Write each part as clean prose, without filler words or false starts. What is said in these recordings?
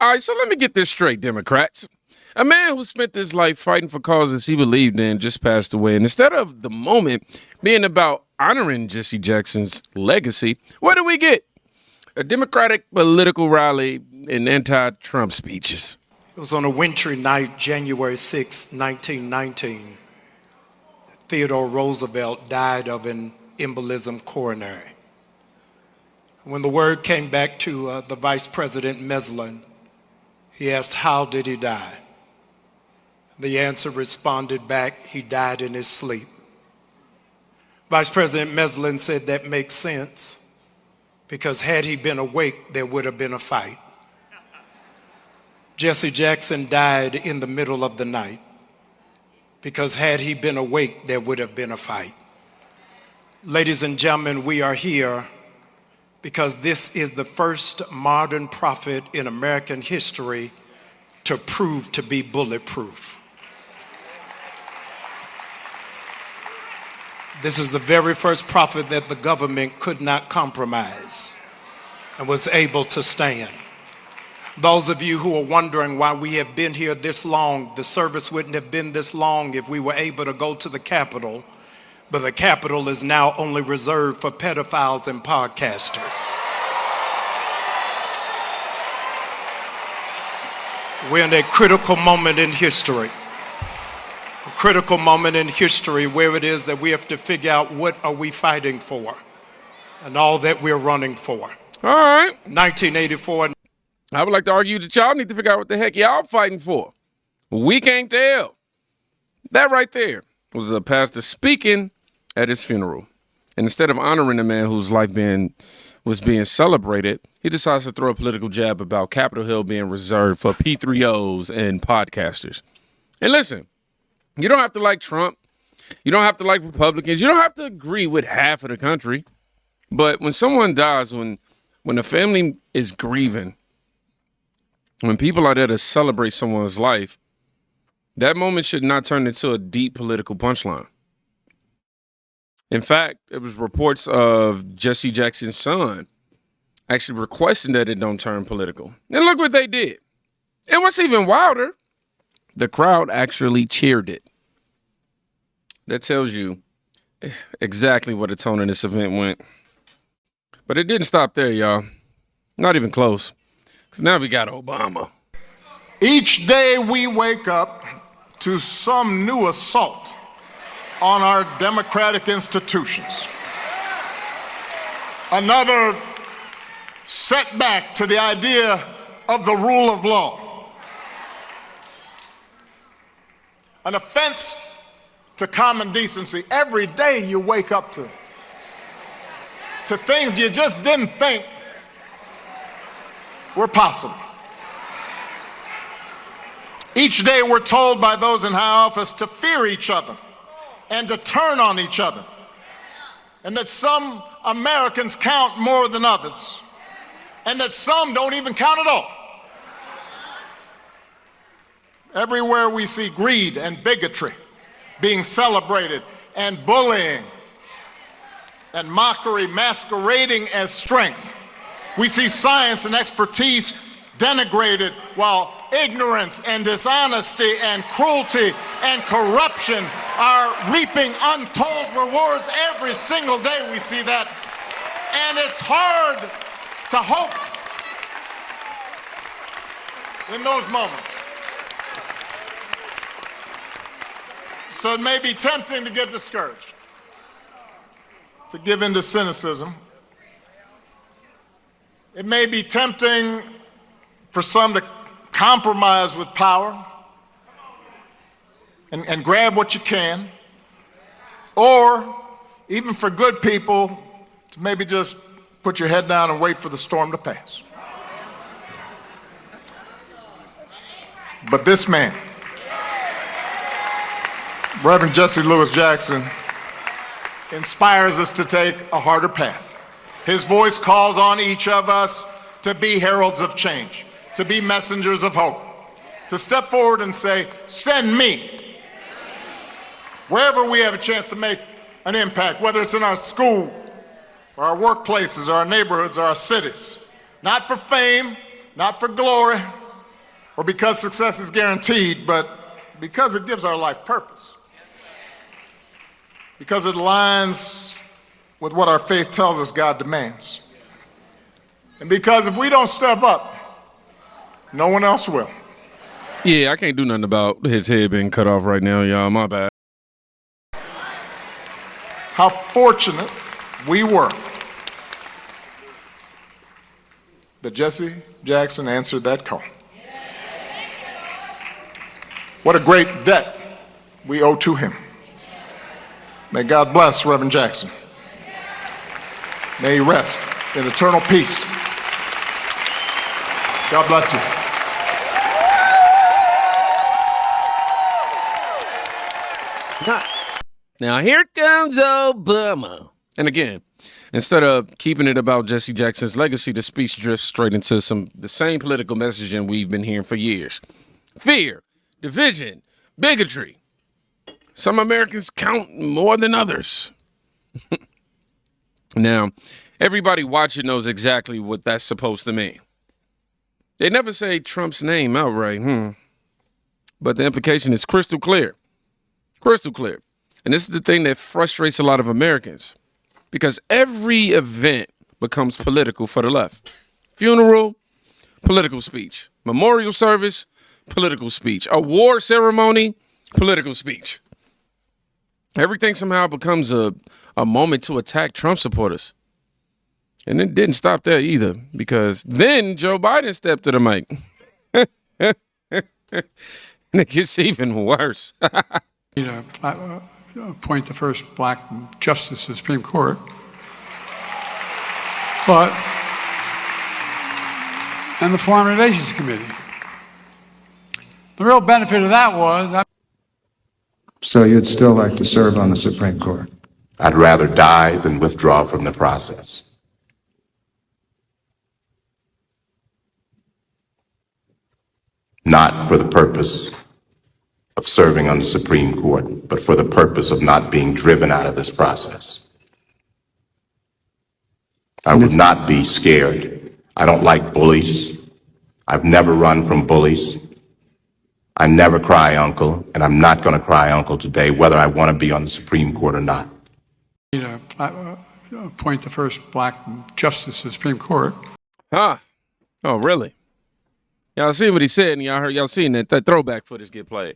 All right, so let me get this straight, Democrats. A man who spent his life fighting for causes he believed in just passed away. And instead of the moment being about honoring Jesse Jackson's legacy, what do we get? A Democratic political rally and anti-Trump speeches. It was on a wintry night, January 6, 1919. Theodore Roosevelt died of an embolism coronary. When the word came back to the Vice President Meslin, he asked, how did he die? The answer responded back, he died in his sleep. Vice President Meslin said that makes sense, because had he been awake, there would have been a fight. Jesse Jackson died in the middle of the night, because had he been awake, there would have been a fight. Ladies and gentlemen, we are here because this is the first modern prophet in American history to prove to be bulletproof. This is the very first prophet that the government could not compromise and was able to stand. Those of you who are wondering why we have been here this long, the service wouldn't have been this long if we were able to go to the Capitol, but the Capitol is now only reserved for pedophiles and podcasters. We're in a critical moment in history. A critical moment in history where it is that we have to figure out what are we fighting for and all that we're running for. All right. 1984. I would like to argue that y'all need to figure out what the heck y'all fighting for. We can't tell. That right there was a pastor speaking at his funeral. And instead of honoring the man whose life was being celebrated, he decides to throw a political jab about Capitol Hill being reserved for P3Os and podcasters. And listen, you don't have to like Trump. You don't have to like Republicans. You don't have to agree with half of the country. But when someone dies, when the family is grieving, when people are there to celebrate someone's life, that moment should not turn into a deep political punchline. In fact, it was reports of Jesse Jackson's son actually requesting that it don't turn political. And look what they did. And what's even wilder, the crowd actually cheered it. That tells you exactly what the tone of this event went. But it didn't stop there, y'all. Not even close. Because now we got Obama. Each day we wake up to some new assault on our democratic institutions. Another setback to the idea of the rule of law. An offense to common decency. Every day you wake up to things you just didn't think were possible. Each day we're told by those in high office to fear each other and to turn on each other, and that some Americans count more than others, and that some don't even count at all. Everywhere we see greed and bigotry being celebrated, and bullying and mockery masquerading as strength. We see science and expertise denigrated, while ignorance and dishonesty and cruelty and corruption are reaping untold rewards. Every single day we see that. And it's hard to hope in those moments. So it may be tempting to get discouraged, to give in to cynicism. It may be tempting for some to compromise with power and grab what you can, or even for good people to maybe just put your head down and wait for the storm to pass. But this man, Reverend Jesse Louis Jackson, inspires us to take a harder path. His voice calls on each of us to be heralds of change, to be messengers of hope, to step forward and say, send me. Wherever we have a chance to make an impact, whether it's in our school, or our workplaces, or our neighborhoods, or our cities. Not for fame, not for glory, or because success is guaranteed, but because it gives our life purpose. Because it aligns with what our faith tells us God demands. And because if we don't step up, no one else will. Yeah, I can't do nothing about his head being cut off right now, y'all. My bad. How fortunate we were that Jesse Jackson answered that call. What a great debt we owe to him. May God bless Reverend Jackson. May he rest in eternal peace. God bless you. Now here comes Obama. And again, instead of keeping it about Jesse Jackson's legacy, the speech drifts straight into the same political messaging we've been hearing for years. Fear, division, bigotry. Some Americans count more than others. Now, everybody watching knows exactly what that's supposed to mean. They never say Trump's name outright, but the implication is crystal clear. Crystal clear. And this is the thing that frustrates a lot of Americans, because every event becomes political for the left. Funeral, political speech. Memorial service, political speech. Award ceremony, political speech. Everything somehow becomes a moment to attack Trump supporters. And it didn't stop there either, because then Joe Biden stepped to the mic. And it gets even worse. Appoint the first black justice to the Supreme Court. And the Foreign Relations Committee. The real benefit of that was... So you'd still like to serve on the Supreme Court? I'd rather die than withdraw from the process. Not for the purpose of serving on the Supreme Court, but for the purpose of not being driven out of this process. I would not be scared. I don't like bullies. I've never run from bullies. I never cry uncle, and I'm not going to cry uncle today, whether I want to be on the Supreme Court or not. Appoint the first black justice to the Supreme Court. Huh? Oh, really? Y'all see what he said, and y'all seen that throwback footage get played.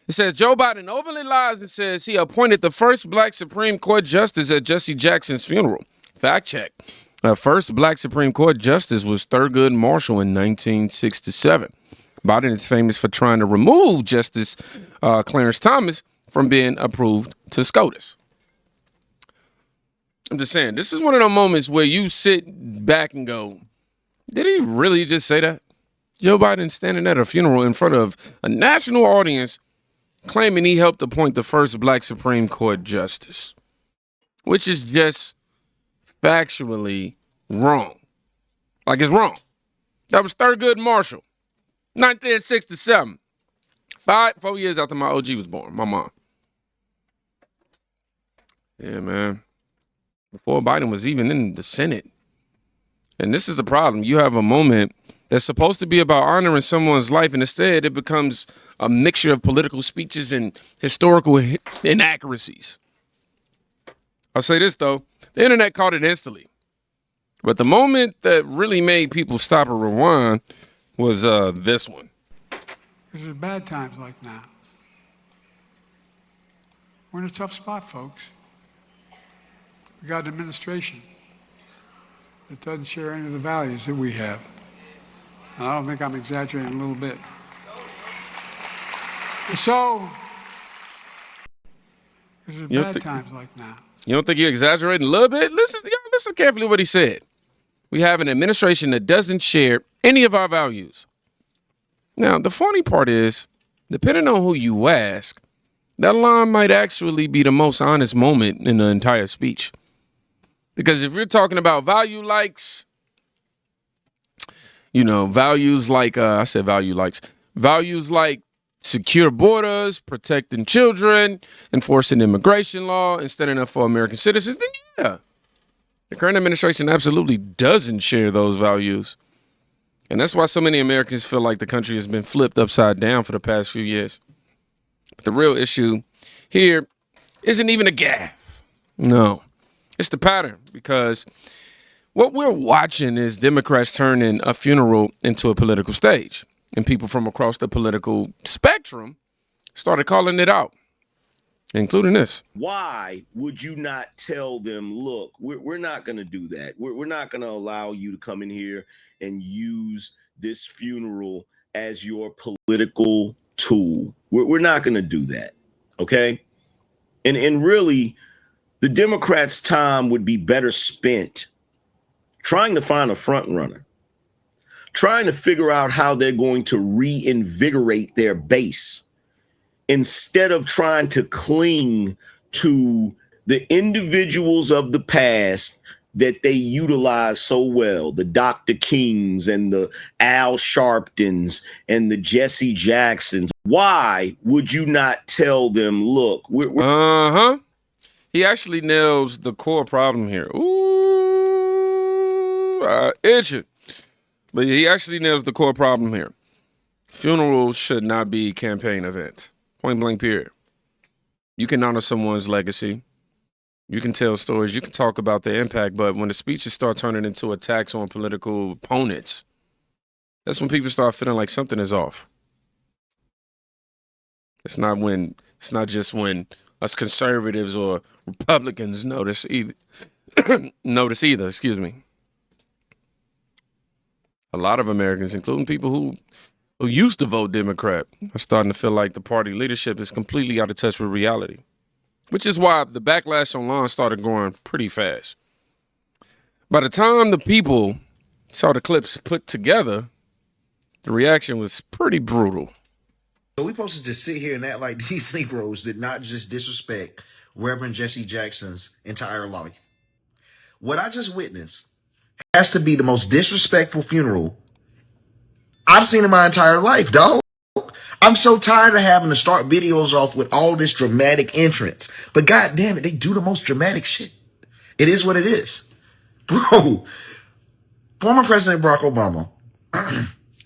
It says Joe Biden openly lies and says he appointed the first black Supreme Court justice at Jesse Jackson's funeral. Fact check. The first black Supreme Court justice was Thurgood Marshall in 1967. Biden is famous for trying to remove Justice Clarence Thomas from being approved to SCOTUS. I'm just saying, this is one of those moments where you sit back and go, did he really just say that? Joe Biden standing at a funeral in front of a national audience claiming he helped appoint the first black Supreme Court justice, which is just factually wrong. Like, it's wrong. That was Thurgood Marshall, 1967. 4 years after my OG was born, my mom. Yeah, man. Before Biden was even in the Senate. And this is the problem. You have a moment that's supposed to be about honoring someone's life, and instead it becomes a mixture of political speeches and historical inaccuracies. I'll say this, though. The internet caught it instantly. But the moment that really made people stop and rewind was this one. There's bad times like now. We're in a tough spot, folks. We got an administration that doesn't share any of the values that we have. And I don't think I'm exaggerating a little bit. So, there's bad times like now. You don't think you're exaggerating a little bit? Listen carefully what he said. We have an administration that doesn't share any of our values. Now, the funny part is, depending on who you ask, that line might actually be the most honest moment in the entire speech. Because if you're talking about values like secure borders, protecting children, enforcing immigration law, and standing up for American citizens, then yeah, the current administration absolutely doesn't share those values. And that's why so many Americans feel like the country has been flipped upside down for the past few years. But the real issue here isn't even a gaffe. No, it's the pattern, because what we're watching is Democrats turning a funeral into a political stage. And people from across the political spectrum started calling it out, including this. Why would you not tell them, look, we're not going to do that. We're not going to allow you to come in here and use this funeral as your political tool. We're not going to do that. Okay. And really, the Democrats' time would be better spent trying to find a front runner, trying to figure out how they're going to reinvigorate their base instead of trying to cling to the individuals of the past that they utilize so well, the Dr. Kings and the Al Sharptons and the Jesse Jacksons. Why would you not tell them, look, we're He actually nails the core problem here. Ooh, itching. But he actually nails the core problem here. Funerals should not be campaign events. Point blank period. You can honor someone's legacy. You can tell stories. You can talk about their impact. But when the speeches start turning into attacks on political opponents, that's when people start feeling like something is off. It's not just when us conservatives or Republicans notice either. Excuse me. A lot of Americans, including people who used to vote Democrat, are starting to feel like the party leadership is completely out of touch with reality, which is why the backlash online started growing pretty fast. By the time the people saw the clips put together, the reaction was pretty brutal. So we supposed to just sit here and act like these Negroes did not just disrespect Reverend Jesse Jackson's entire life. What I just witnessed has to be the most disrespectful funeral I've seen in my entire life, dog. I'm so tired of having to start videos off with all this dramatic entrance. But God damn it, they do the most dramatic shit. It is what it is. Bro, former President Barack Obama,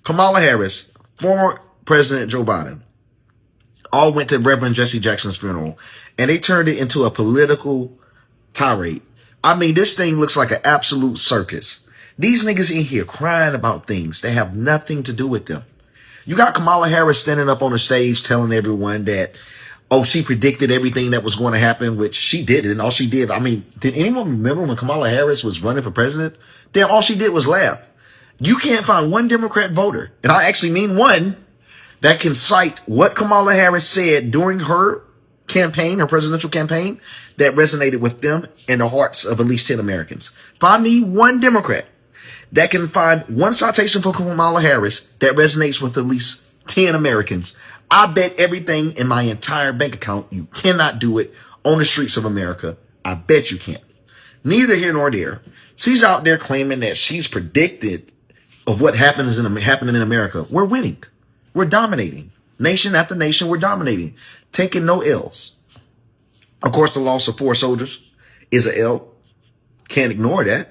Kamala Harris, former President Joe Biden, all went to Reverend Jesse Jackson's funeral, and they turned it into a political tirade. I mean, this thing looks like an absolute circus. These niggas in here crying about things that have nothing to do with them. You got Kamala Harris standing up on the stage telling everyone that, oh, she predicted everything that was going to happen, which she didn't. And all she did, I mean, did anyone remember when Kamala Harris was running for president? Then all she did was laugh. You can't find one Democrat voter, and I actually mean one, that can cite what Kamala Harris said during her campaign, her presidential campaign, that resonated with them and the hearts of at least 10 Americans. Find me one Democrat that can find one citation for Kamala Harris that resonates with at least 10 Americans. I bet everything in my entire bank account you cannot do it on the streets of America. I bet you can't. Neither here nor there. She's out there claiming that she's predicted of what happening in America. We're winning. We're dominating. Nation after nation, we're dominating. Taking no L's. Of course, the loss of 4 soldiers is a L. Can't ignore that.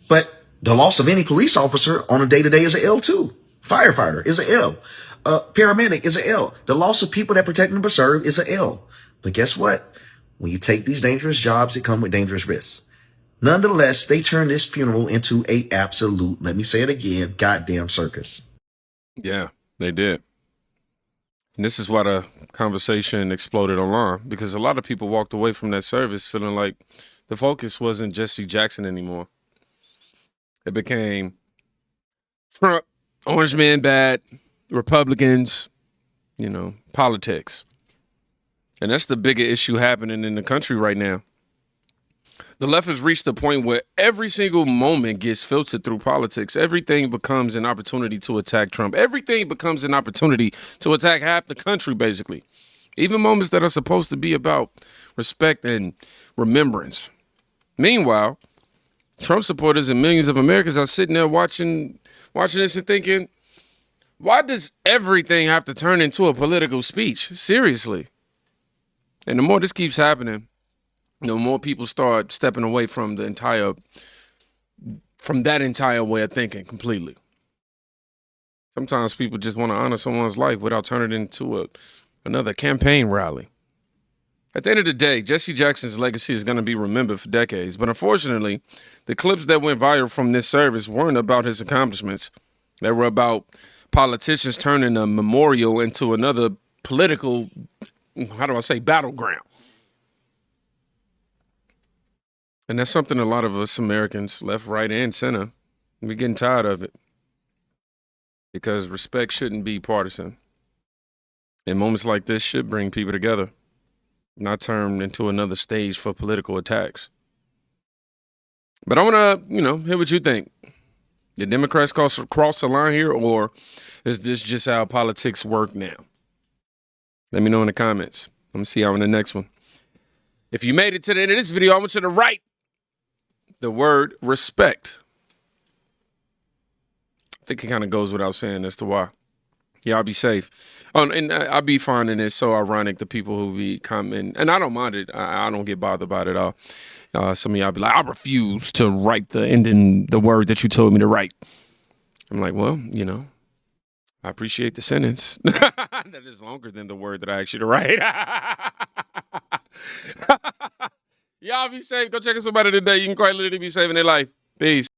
But the loss of any police officer on a day-to-day is a L too. Firefighter is a L. Paramedic is a L. The loss of people that protect and preserve is a L. But guess what? When you take these dangerous jobs, it comes with dangerous risks. Nonetheless, they turned this funeral into a absolute, let me say it again, goddamn circus. Yeah, they did. And this is why the conversation exploded online, because a lot of people walked away from that service feeling like the focus wasn't Jesse Jackson anymore. It became Trump, Orange Man bad, Republicans, politics. And that's the bigger issue happening in the country right now. The left has reached the point where every single moment gets filtered through politics. Everything becomes an opportunity to attack Trump. Everything becomes an opportunity to attack half the country, basically. Even moments that are supposed to be about respect and remembrance. Meanwhile, Trump supporters and millions of Americans are sitting there watching this and thinking, why does everything have to turn into a political speech? Seriously. And the more this keeps happening, the more people start stepping away from that entire way of thinking completely. Sometimes people just want to honor someone's life without turning it into another campaign rally. At the end of the day, Jesse Jackson's legacy is going to be remembered for decades. But unfortunately, the clips that went viral from this service weren't about his accomplishments. They were about politicians turning a memorial into another political, battleground. And that's something a lot of us Americans, left, right, and center, we're getting tired of it. Because respect shouldn't be partisan. And moments like this should bring people together, not turn into another stage for political attacks. But I want to, hear what you think. Did Democrats cross the line here, or is this just how politics work now? Let me know in the comments. I'm going to see y'all in the next one. If you made it to the end of this video, I want you to write the word respect. I think it kind of goes without saying as to why. Y'all be safe. Oh, and I be finding it so ironic, the people who be commenting, and I don't mind it. I don't get bothered by it at all. Some of y'all be like, I refuse to write the word that you told me to write. I'm like, well, I appreciate the sentence. That is longer than the word that I asked you to write. Y'all be safe. Go check out somebody today. You can quite literally be saving their life. Peace.